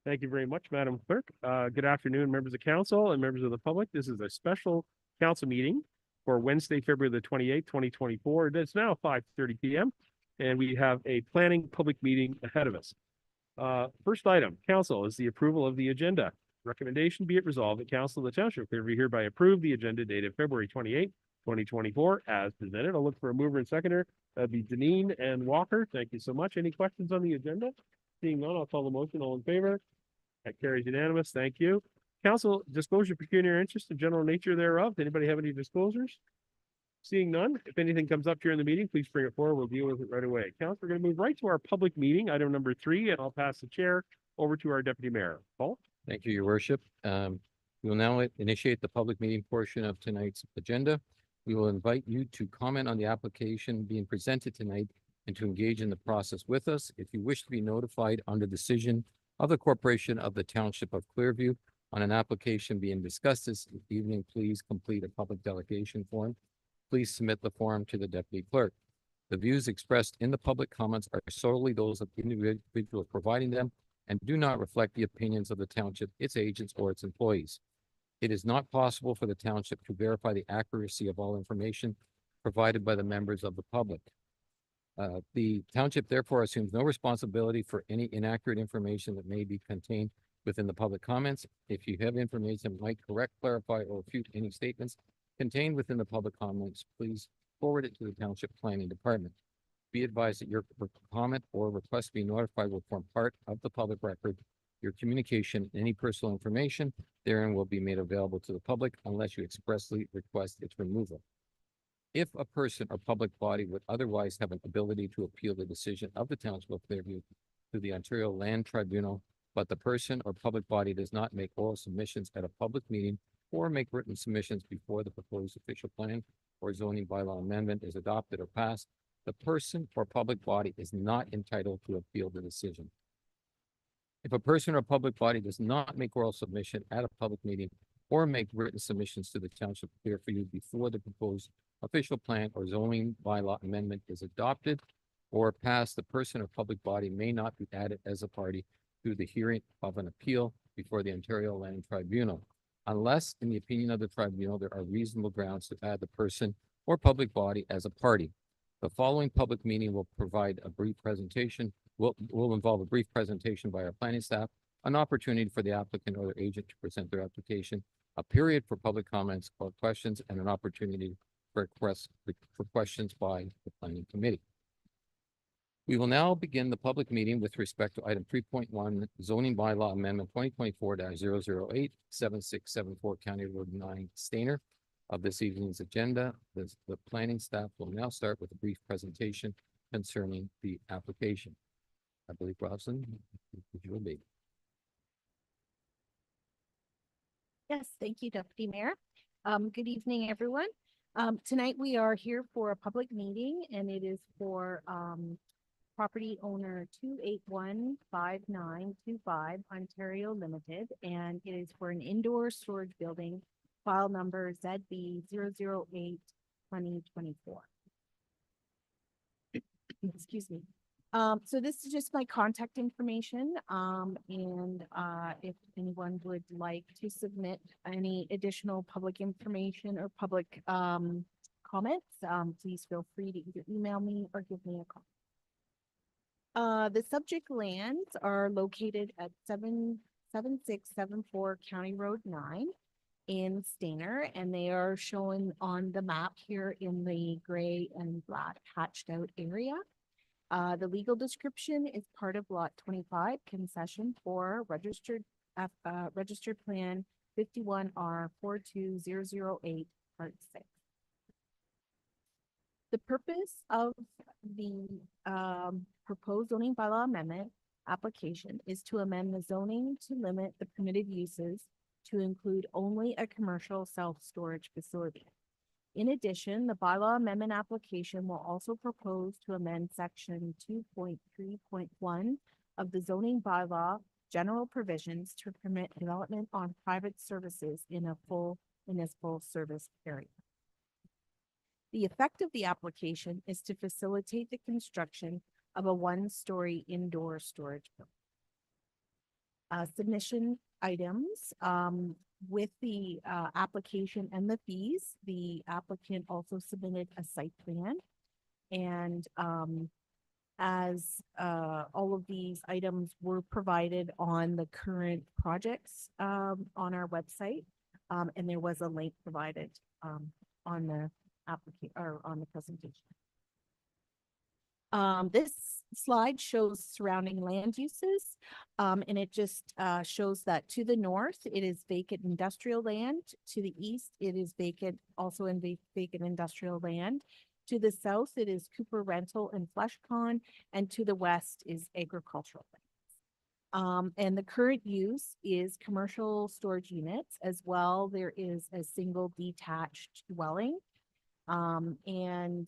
Thank you very much, Madam Clerk. Good afternoon, members of council and members of the public. This is a special council meeting for Wednesday, February the 28th, 2024. It is now 5:30 p.m. and we have a planning public meeting ahead of us. First item, council, is the approval of the agenda. Recommendation be it resolved that council of the township of Clearview hereby approve the agenda dated February 28th, 2024 as presented. I'll look for a mover and seconder. That'd be Deneen and Walker. Thank you so much. Any questions on the agenda? Seeing none, I'll call the motion. All in favor? That carries unanimous. Thank you. Council, disclosure pecuniary interest and general nature thereof. Does anybody have any disclosures? Seeing none, if anything comes up during the meeting, please bring it forward. We'll deal with it right away. Council, we're going to move right to our public meeting, item number 3, and I'll pass the chair over to our deputy mayor. Paul? Thank you, Your Worship. We will now initiate the public meeting portion of tonight's agenda. We will invite you to comment on the application being presented tonight and to engage in the process with us. If you wish to be notified on the decision of the Corporation of the Township of Clearview on an application being discussed this evening, please complete a public delegation form. Please submit the form to the deputy clerk. The views expressed in the public comments are solely those of the individual providing them and do not reflect the opinions of the township, its agents, or its employees. It is not possible for the township to verify the accuracy of all information provided by the members of the public. The township therefore assumes no responsibility for any inaccurate information that may be contained within the public comments. If you have information that might correct, clarify, or refute any statements contained within the public comments, please forward it to the Township Planning Department. Be advised that your comment or request to be notified will form part of the public record. Your communication, any personal information therein will be made available to the public unless you expressly request its removal. If a person or public body would otherwise have an ability to appeal the decision of the Township of Clearview to the Ontario Land Tribunal, but the person or public body does not make oral submissions at a public meeting or make written submissions before the proposed official plan or zoning bylaw amendment is adopted or passed, the person or public body is not entitled to appeal the decision. If a person or public body does not make oral submission at a public meeting or make written submissions to the Township of Clearview before the proposed official plan or zoning bylaw amendment is adopted or passed, the person or public body may not be added as a party to the hearing of an appeal before the Ontario Land Tribunal, unless, in the opinion of the tribunal, there are reasonable grounds to add the person or public body as a party. The following public meeting will provide a brief presentation, will involve a brief presentation by our planning staff, an opportunity for the applicant or their agent to present their application, a period for public comments or questions, and an opportunity for questions by the planning committee. We will now begin the public meeting with respect to item 3.1, zoning bylaw amendment 2024-008 7674 County Road 9 Stainer. Of this evening's agenda, the planning staff will now start with a brief presentation concerning the application. I believe Robson, you will be. Yes, thank you, Deputy Mayor. Good evening, everyone. Tonight we are here for a public meeting, and it is for property owner 2815925 Ontario Limited, and it is for an indoor storage building, file number ZB008-2024. Excuse me. So this is just my contact information, and if anyone would like to submit any additional public information or public comments, please feel free to either email me or give me a call. The subject lands are located at 7674 County Road 9 in Stainer, and they are shown on the map here in the gray and black hatched out area. The legal description is part of Lot 25 concession for registered plan 51R42008 Part 6. The purpose of the proposed zoning bylaw amendment application is to amend the zoning to limit the permitted uses to include only a commercial self-storage facility. In addition, the bylaw amendment application will also propose to amend section 2.3.1 of the zoning bylaw general provisions to permit development on private services in a full municipal service area. The effect of the application is to facilitate the construction of a one-story indoor storage building. submission items, with the, application and the fees. The applicant also submitted a site plan. And, as, all of these items were provided on the current projects, on our website. And there was a link provided, on the application or on the presentation. This slide shows surrounding land uses, and it just shows that to the north, it is vacant industrial land. To the east, it is vacant, also in vacant industrial land. To the south, it is Cooper Rental and Fleshcon, and to the west is agricultural lands. And the current use is commercial storage units as well. There is a single detached dwelling. And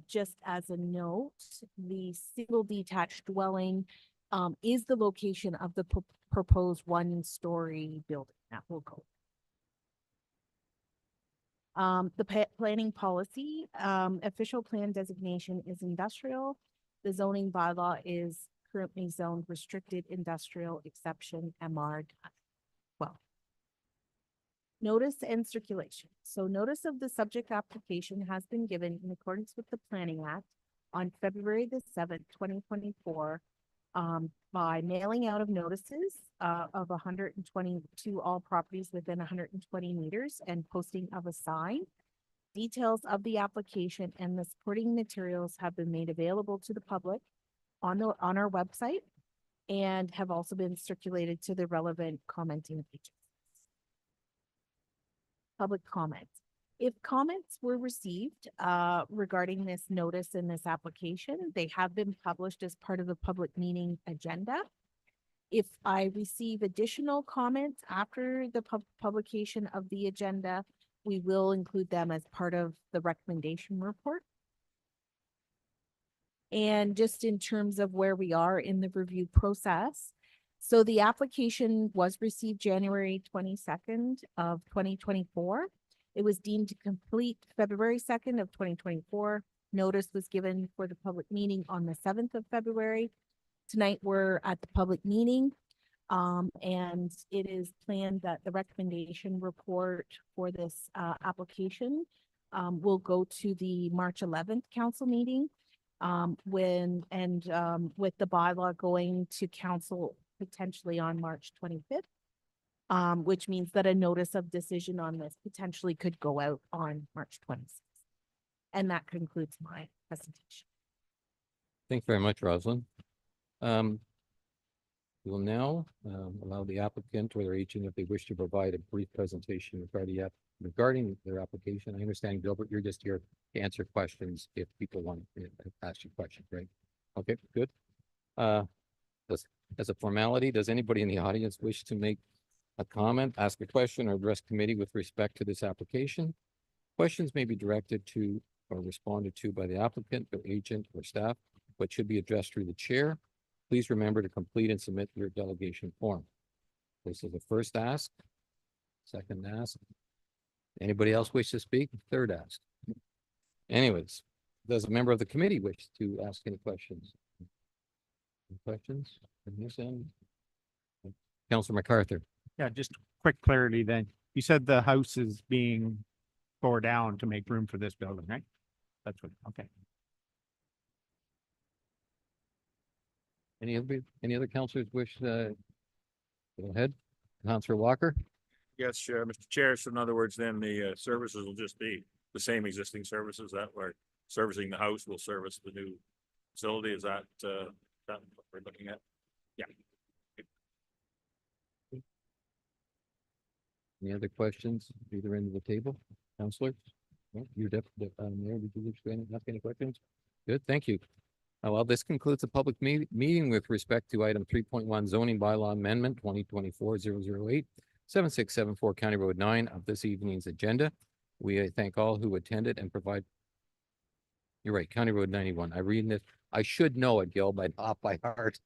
just as a note, the single detached dwelling is the location of the proposed one-story building that will go. The planning policy, official plan designation is industrial. The zoning bylaw is currently zoned restricted industrial exception MR 12. Notice and circulation. So notice of the subject application has been given in accordance with the Planning Act on February the 7th, 2024, by mailing out of notices of 120 to all properties within 120 meters and posting of a sign. Details of the application and the supporting materials have been made available to the public on our website and have also been circulated to the relevant commenting pages. Public comment. If comments were received regarding this notice and this application, they have been published as part of the public meeting agenda. If I receive additional comments after the publication of the agenda, we will include them as part of the recommendation report. And just in terms of where we are in the review process, so the application was received January 22nd of 2024. It was deemed complete February 2nd of 2024. Notice was given for the public meeting on the 7th of February. Tonight, we're at the public meeting. And it is planned that the recommendation report for this application will go to the March 11th council meeting. With the bylaw going to council potentially on March 25th, which means that a notice of decision on this potentially could go out on March 26th. And that concludes my presentation. Thanks very much, Rosalind. We will now allow the applicant or their agent, if they wish to provide a brief presentation regarding their application. I understand, Gilbert, you're just here to answer questions if people want to ask you questions, right? Okay, good. As a formality, does anybody in the audience wish to make a comment, ask a question, or address committee with respect to this application? Questions may be directed to or responded to by the applicant, their agent, or staff, but should be addressed through the chair. Please remember to complete and submit your delegation form. This is the first ask, second ask. Anybody else wish to speak? Third ask. Anyways, does a member of the committee wish to ask any questions? Any questions from this end? Councilor MacArthur. Yeah, just quick clarity then. You said the house is being tore down to make room for this building, right? That's what, okay. Any other councilors wish to go ahead? Councilor Walker? Yes, Mr. Chair. So in other words, then the services will just be the same existing services that were servicing the house will service the new facility. Is that what we're looking at? Yeah. Any other questions, either end of the table? Councilors? No, you're Mayor, did you wish to ask any questions? Good, thank you. Well, this concludes the public meeting with respect to item 3.1 zoning bylaw amendment 2024-008 7674 County Road 9 of this evening's agenda. We thank all who attended and provide. You're right, County Road 91. I read this. I should know it, Gil, but off by heart.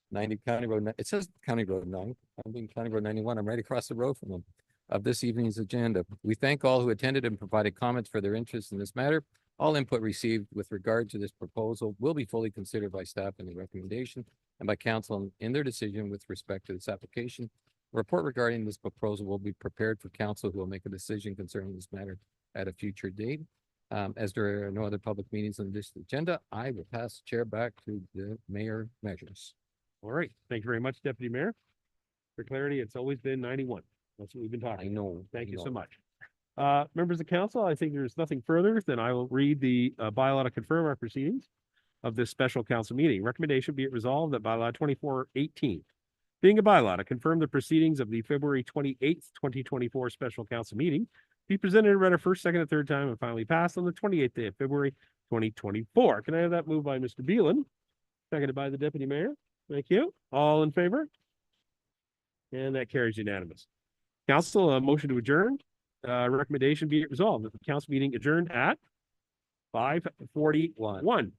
90 County Road. It says County Road 9. I'm being County Road 91. I'm right across the road from them. Of this evening's agenda. We thank all who attended and provided comments for their interest in this matter. All input received with regard to this proposal will be fully considered by staff in the recommendation and by council in their decision with respect to this application. A report regarding this proposal will be prepared for council, who will make a decision concerning this matter at a future date. As there are no other public meetings on this agenda, I will pass the chair back to the mayor measures. All right, thank you very much, Deputy Mayor. For clarity, it's always been 91. That's what we've been I talking. know. Thank I you so know. much. Members of council, I think there's nothing further, then I will read the bylaw to confirm our proceedings of this special council meeting. Recommendation be it resolved that bylaw 2418, being a bylaw to confirm the proceedings of the February 28th, 2024 special council meeting, be presented and read a first, second, and third time and finally passed on the 28th day of February 2024. Can I have that moved by Mr. Beelan, seconded by the deputy mayor? Thank you. All in favor? And that carries unanimous. Council, a motion to adjourn. Recommendation be it resolved that the council meeting adjourned at 5:41.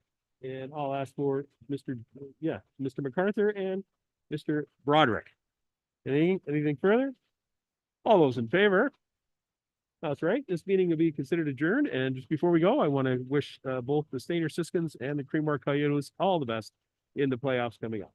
And I'll ask for Mr. MacArthur and Mr. Broderick. Anything further? All those in favor? That's right. This meeting will be considered adjourned. And just before we go, I want to wish both the Stainer Siskins and the Creamore Coyotes all the best in the playoffs coming up.